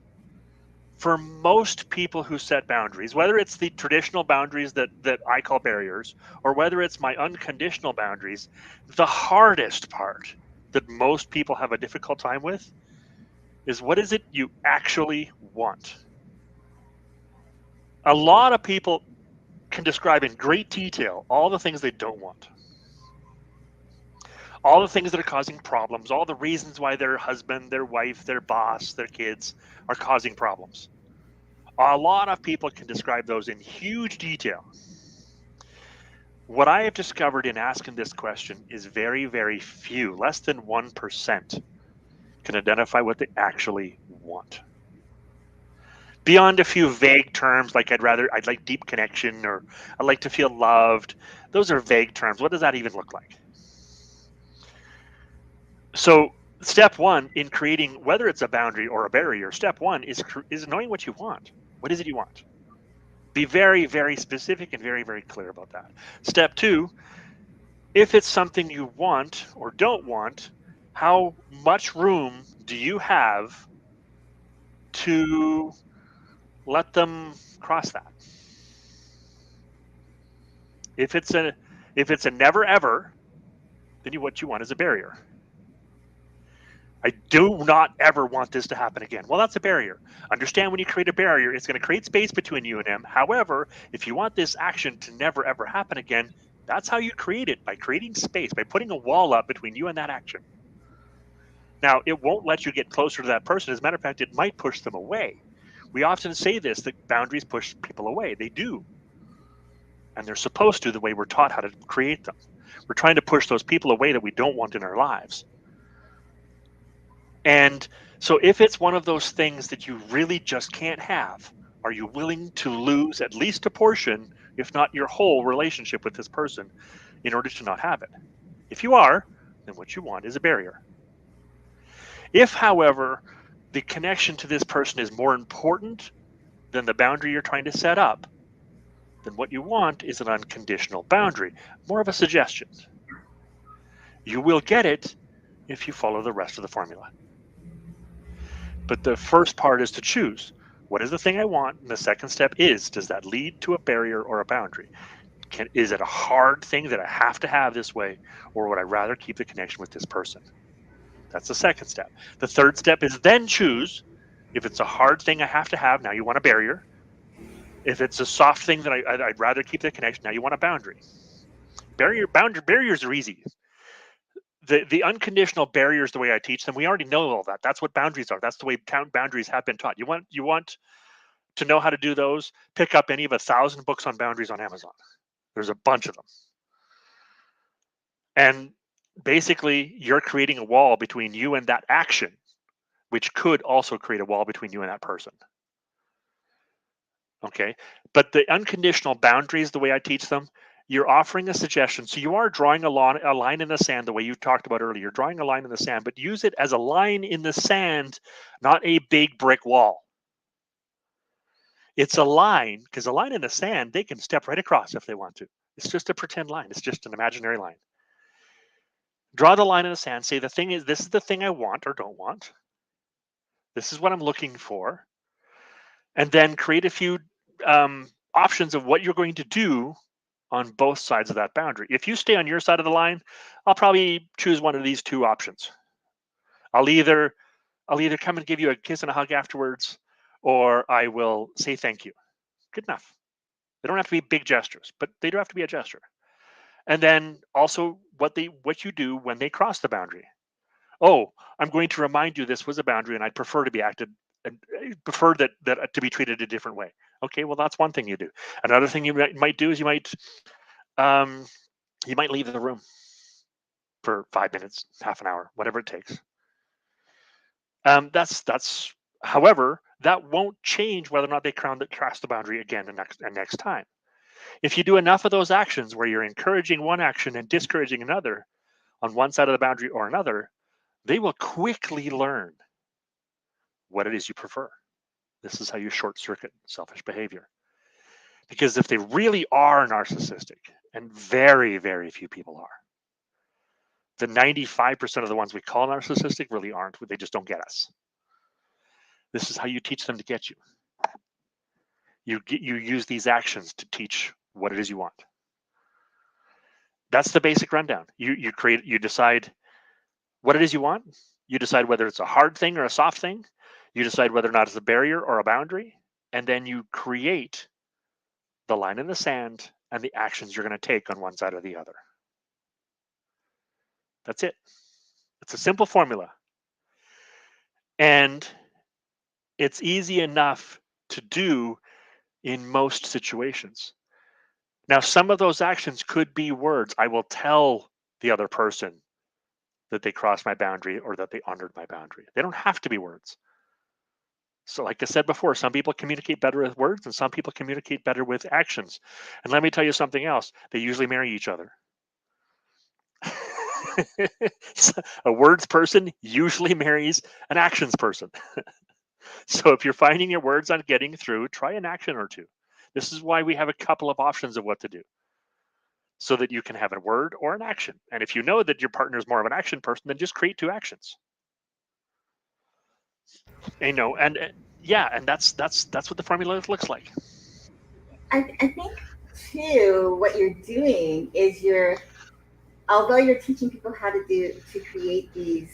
For most people who set boundaries, whether it's the traditional boundaries that I call barriers, or whether it's my unconditional boundaries, the hardest part that most people have a difficult time with is what is it you actually want? A lot of people can describe in great detail all the things they don't want, all the things that are causing problems, all the reasons why their husband, their wife, their boss, their kids are causing problems. A lot of people can describe those in huge detail. What I have discovered in asking this question is very, very few, less than 1%, can identify what they actually want. Beyond a few vague terms like I'd like deep connection or I'd like to feel loved, those are vague terms. What does that even look like? So, step one in creating, whether it's a boundary or a barrier, step one is knowing what you want. What is it you want? Be very, very specific and very, very clear about that. Step two, if it's something you want or don't want, how much room do you have to let them cross that? If it's a never ever, then what you want is a barrier. I do not ever want this to happen again. Well, that's a barrier. Understand when you create a barrier, it's going to create space between you and him. However, if you want this action to never ever happen again, that's how you create it, by creating space, by putting a wall up between you and that action. Now, it won't let you get closer to that person. As a matter of fact, it might push them away. We often say this, that boundaries push people away. They do. And they're supposed to, the way we're taught how to create them. We're trying to push those people away that we don't want in our lives. And so, if it's one of those things that you really just can't have, are you willing to lose at least a portion, if not your whole relationship with this person, in order to not have it? If you are, then what you want is a barrier. If, however, the connection to this person is more important than the boundary you're trying to set up, then what you want is an unconditional boundary, more of a suggestion. You will get it if you follow the rest of the formula. But the first part is to choose, what is the thing I want? And the second step is, does that lead to a barrier or a boundary? Is it a hard thing that I have to have this way, or would I rather keep the connection with this person? That's the second step. The third step is then choose. If it's a hard thing I have to have, now you want a barrier. If it's a soft thing that I'd rather keep the connection, now you want a boundary. Barriers are easy. The unconditional barriers, the way I teach them, we already know all that. That's what boundaries are. That's the way boundaries have been taught. You want to know how to do those? Pick up any of 1,000 books on boundaries on Amazon. There's a bunch of them, and basically, you're creating a wall between you and that action, which could also create a wall between you and that person. Okay. But the unconditional boundaries, the way I teach them, you're offering a suggestion. So you are drawing a line in the sand, the way you talked about earlier. You're drawing a line in the sand, but use it as a line in the sand, not a big brick wall. It's a line, because a line in the sand, they can step right across if they want to. It's just a pretend line. It's just an imaginary line. Draw the line in the sand. Say, the thing is, this is the thing I want or don't want. This is what I'm looking for. And then create a few options of what you're going to do on both sides of that boundary. If you stay on your side of the line, I'll probably choose one of these two options. I'll either come and give you a kiss and a hug afterwards, or I will say thank you. Good enough. They don't have to be big gestures, but they do have to be a gesture. And then also what you do when they cross the boundary. Oh, I'm going to remind you this was a boundary, and I'd prefer to be acted and prefer that to be treated a different way. Okay, well, that's one thing you do. Another thing you might do is um, you might leave the room for 5 minutes, half an hour, whatever it takes. That's. However, that won't change whether or not they cross the boundary again the next time. If you do enough of those actions where you're encouraging one action and discouraging another on one side of the boundary or another, they will quickly learn what it is you prefer. This is how you short circuit selfish behavior. Because if they really are narcissistic, and very, very few people are, the 95% of the ones we call narcissistic really aren't. They just don't get us. This is how you teach them to get you. You use these actions to teach what it is you want. That's the basic rundown. You decide what it is you want. You decide whether it's a hard thing or a soft thing. You decide whether or not it's a barrier or a boundary, and then you create the line in the sand and the actions you're going to take on one side or the other. That's it. It's a simple formula. And it's easy enough to do in most situations. Now, some of those actions could be words. I will tell the other person that they crossed my boundary or that they honored my boundary. They don't have to be words. So, like I said before, some people communicate better with words and some people communicate better with actions. And let me tell you something else, they usually marry each other. A words person usually marries an actions person. So if you're finding your words aren't getting through, try an action or two. This is why we have a couple of options of what to do, so that you can have a word or an action. And if you know that your partner is more of an action person, then just create two actions. And yeah, and that's what the formula looks like. I think too what you're doing is although you're teaching people how to create these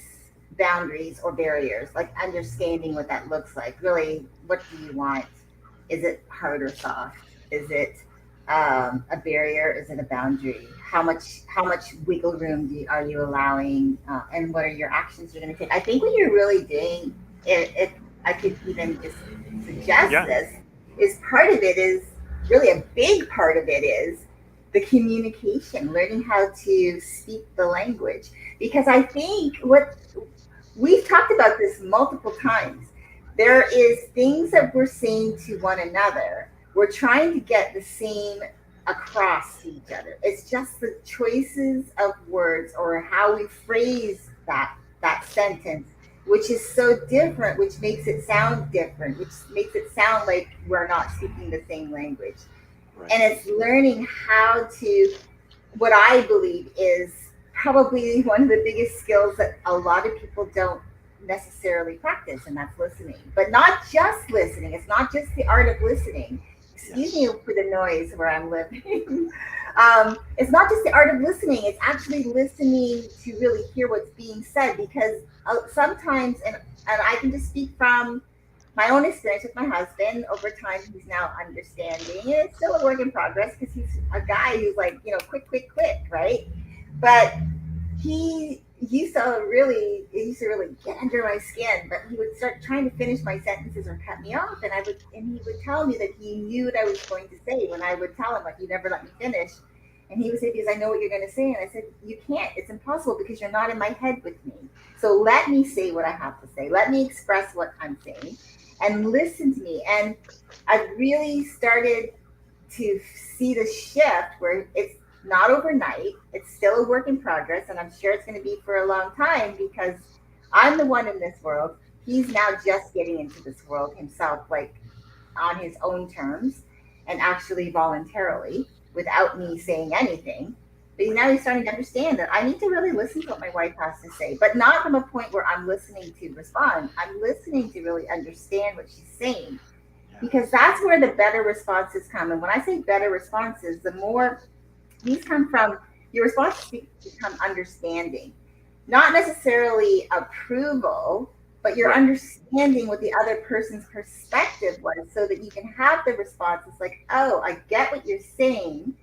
boundaries or barriers, like understanding what that looks like. Really, what do you want? Is it hard or soft? Is it a barrier? Is it a boundary? How much wiggle room are you allowing? And what are your actions you're going to take? I think what you're really doing, if I could even just suggest Yeah. this, is part of it is really a big part of it is the communication, learning how to speak the language. Because I think what we've talked about this multiple times. There is things that we're saying to one another. We're trying to get the same across to each other. It's just the choices of words or how we phrase that sentence, which is so different, which makes it sound different, which makes it sound like we're not speaking the same language. Right. And it's learning how to, what I believe is probably one of the biggest skills that a lot of people don't necessarily practice, and that's listening. But not just listening, it's not just the art of listening. Excuse me Yes. for the noise where I'm living. It's not just the art of listening, it's actually listening to really hear what's being said because sometimes, and I can just speak from my own experience with my husband over time, he's now understanding. And it's still a work in progress because he's a guy who's like, quick, quick, quick, right? But he used to really get under my skin, but he would start trying to finish my sentences or cut me off, and he would tell me that he knew what I was going to say when I would tell him like, you never let me finish. And he would say, because I know what you're going to say. And I said, you can't, it's impossible because you're not in my head with me. So let me say what I have to say, let me express what I'm saying and listen to me. And I've really started to see the shift where it's not overnight. It's still a work in progress, and I'm sure it's going to be for a long time because I'm the one in this world. He's now just getting into this world himself, like on his own terms and actually voluntarily without me saying anything. But now he's starting to understand that I need to really listen to what my wife has to say, but not from a point where I'm listening to respond. I'm listening to really understand what she's saying because Yes. that's where the better responses come. And when I say better responses, the more these come from your responses become understanding, not necessarily approval, but you're Right. understanding what the other person's perspective was so that you can have the responses like, oh, I get what you're saying.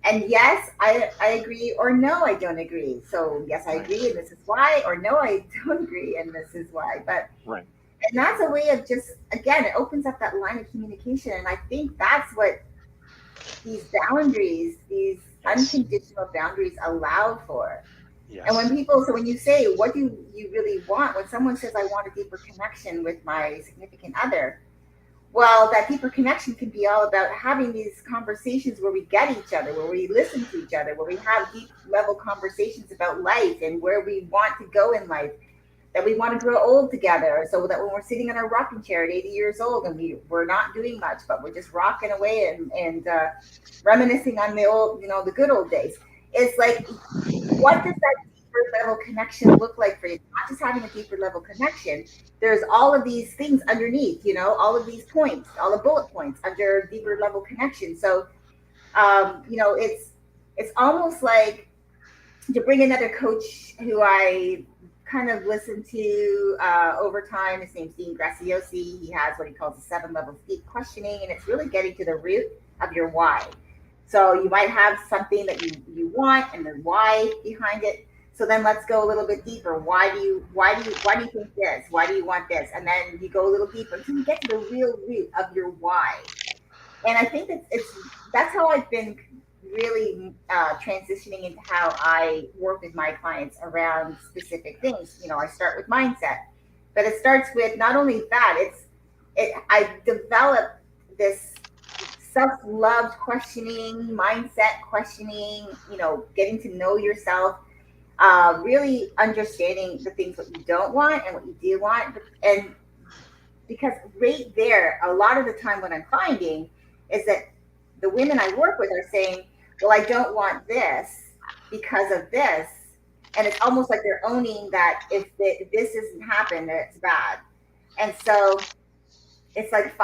And yes, I agree, or no, I don't agree. So, yes, I Right. agree, and this is why, or no, I don't agree, and this is why. Right. And that's a way of just, again, it opens up that line of communication. And I think that's what these boundaries, these Yes. unconditional boundaries allow for. And when Yes. people, so when you say, what do you really want? When someone says, I want a deeper connection with my significant other, well, that deeper connection can be all about having these conversations where we get each other, where we listen to each other, where we have deep level conversations about life and where we want to go in life, that we want to grow old together. So that when we're sitting in our rocking chair at 80 years old and we're not doing much, but we're just rocking away and reminiscing on the old, the good old days. It's like, what does that deeper level connection look like for you? Not just having a deeper level connection. There's all of these things underneath, all of these points, all the bullet points under deeper level connection. So, it's almost like, to bring another coach who I kind of listened to over time. His name's Dean Graciosi. He has what he calls the 7 levels deep questioning, and it's really getting to the root of your why. So you might have something that you want and the why behind it. So then let's go a little bit deeper. Why do you think this? Why do you want this? And then you go a little deeper until you get to the real root of your why. And I think that's how I've been really transitioning into how I work with my clients around specific things. I start with mindset, but it starts with not only that, I developed this self-love questioning, mindset questioning, getting to know yourself, really understanding the things what you don't want and what you do want. And because right there, a lot of the time what I'm finding is that the women I work with are saying, well, I don't want this because of this. And it's almost like they're owning that if this doesn't happen, that it's bad. And so it's like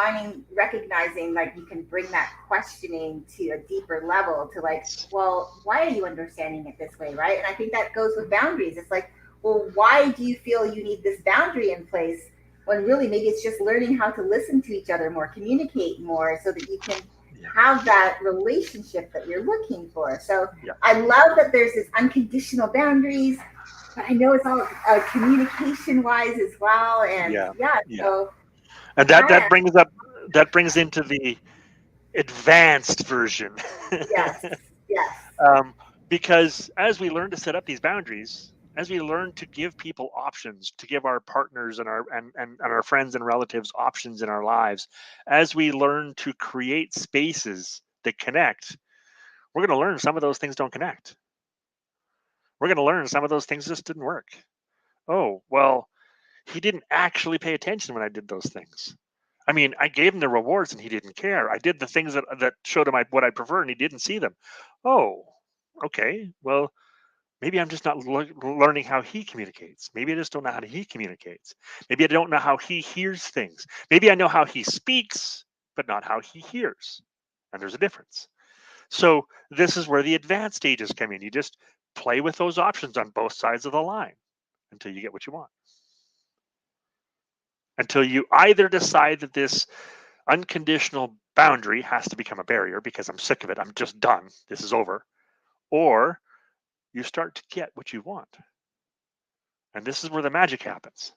recognizing, like, you can bring that questioning to a deeper level to, like, well, why are you understanding it this way? Right. And I think that goes with boundaries. It's like, well, why do you feel you need this boundary in place when really maybe it's just learning how to listen to each other more, communicate more, so that you can Yeah. have that relationship that you're looking for. So Yeah. I love that there's this unconditional boundaries, but I know it's all communication wise as well. And Yeah. yeah, Yeah. so And I, that brings into the advanced version. yes, yes, um, because as we learn to set up these boundaries, as we learn to give people options, to give our partners and and our friends and relatives options in our lives, as we learn to create spaces that connect, we're going to learn some of those things don't connect. We're going to learn some of those things just didn't work. Oh, well, he didn't actually pay attention when I did those things. I mean, I gave him the rewards and he didn't care. I did the things that showed him what I prefer and he didn't see them. Oh, okay. Well, maybe I'm just not learning how he communicates. Maybe I just don't know how he communicates. Maybe I don't know how he hears things. Maybe I know how he speaks, but not how he hears. And there's a difference. So this is where the advanced stages come in. You just play with those options on both sides of the line until you get what you want. Until you either decide that this unconditional boundary has to become a barrier because I'm sick of it. I'm just done. This is over. Or you start to get what you want. And this is where the magic happens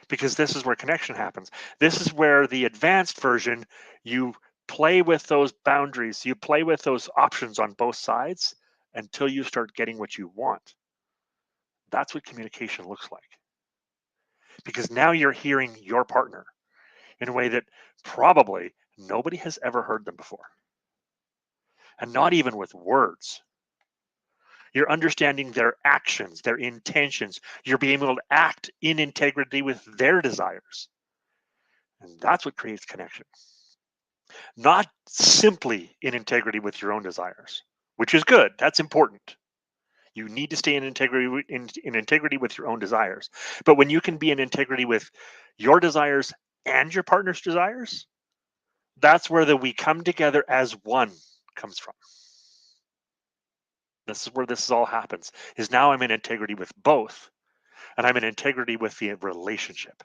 because this is where connection happens. This is where the advanced version, you play with those boundaries, you play with those options on both sides until you start getting what you want. That's what communication looks like because now you're hearing your partner in a way that probably nobody has ever heard them before, and not even with words. You're understanding their actions, their intentions. You're being able to act in integrity with their desires. And that's what creates connection. Not simply in integrity with your own desires, which is good. That's important. You need to stay in integrity in integrity with your own desires. But when you can be in integrity with your desires and your partner's desires, that's where the we come together as one comes from. This is where this all happens. Is now I'm in integrity with both, and I'm in integrity with the relationship.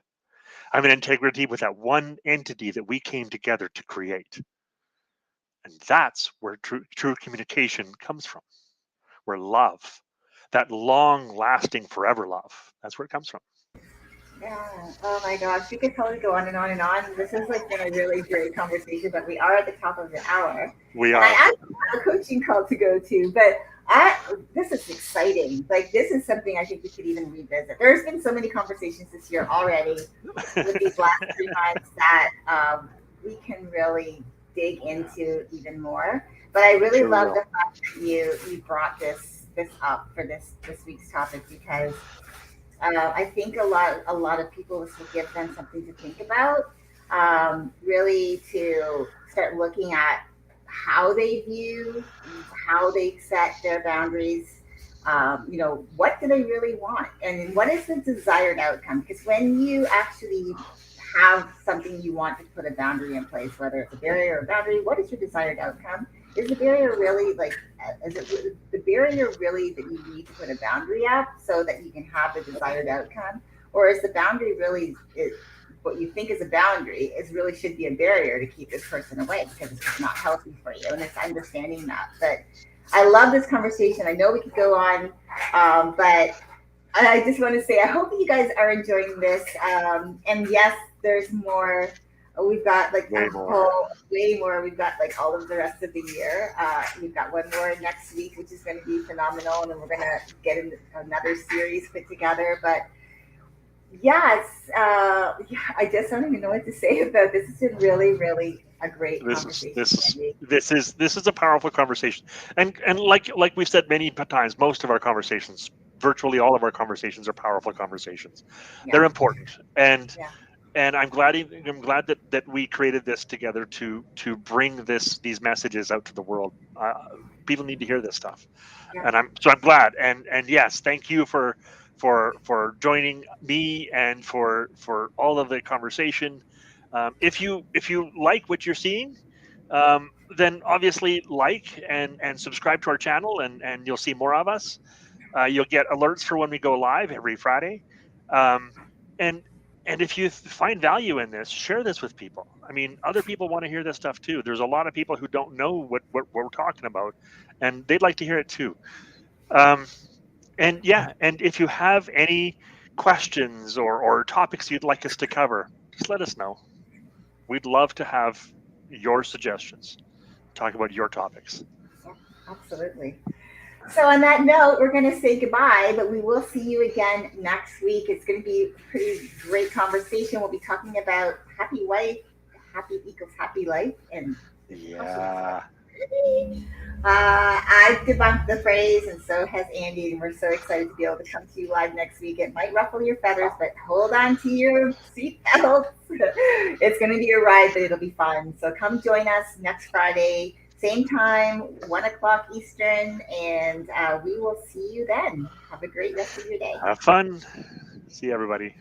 I'm in integrity with that one entity that we came together to create. And that's where true communication comes from, where love, that long lasting forever love, that's where it comes from. yeah. Oh my gosh, we could probably go on and on and on. This has like been a really great conversation, but we are at the top of the hour, We and I are. actually have a coaching call to go to. But I, this is exciting. Like this is something I think we could even revisit. There's been so many conversations this year already with these last 3 months that we can really dig Yeah, into even more. But I really sure we love will. the fact that you brought this up for this week's topic because I think a lot of people this will give them something to think about. Really to start looking at how they view, how they set their boundaries. What do they really want, and what is the desired outcome? Because when you actually have something you want to put a boundary in place, whether it's a barrier or a boundary, what is your desired outcome? Is the barrier really like is it the barrier really that you need to put a boundary up so that you can have the desired outcome, or is the boundary really what you think is a boundary is really should be a barrier to keep this person away because it's just not healthy for you, and it's understanding that. But I love this conversation. I know we could go on, but I just want to say I hope that you guys are enjoying this. And yes, there's more. We've got like a Way more. whole way more. We've got like all of the rest of the year. We've got one more next week, which is going to be phenomenal, and then we're going to get in another series put together. But yeah, yeah, I just don't even know what to say about this. It's been really, really a great This is conversation, this is Andy. this is a powerful conversation, and like we've said many times, most of our conversations, virtually all of our conversations, are powerful conversations. Yeah, They're important, yeah, and I'm glad that we created this together to bring these messages out to the world. People need to hear this stuff, yeah. and I'm glad. And yes, thank you for joining me and for all of the conversation. If you like what you're seeing, then obviously like and subscribe to our channel, and you'll see more of us. You'll get alerts for when we go live every Friday. Um, and and if you find value in this, share this with people. I mean, other people want to hear this stuff too. There's a lot of people who don't know what we're talking about, and they'd like to hear it too. Um, and yeah, and if you have any questions or topics you'd like us to cover, just let us know. We'd love to have your suggestions. Talk about your topics. Yeah, absolutely. So on that note, we're going to say goodbye, but we will see you again next week. It's going to be a pretty great conversation. We'll be talking about happy wife, happy equals happy life, and there's a question. Yeah. I debunked the phrase, and so has Andy, and we're so excited to be able to come to you live next week. It might ruffle your feathers, but hold on to your seatbelts. It's going to be a ride, but it'll be fun. So come join us next Friday, same time, 1 o'clock Eastern, and we will see you then. Have a great rest of your day. Have fun. See everybody.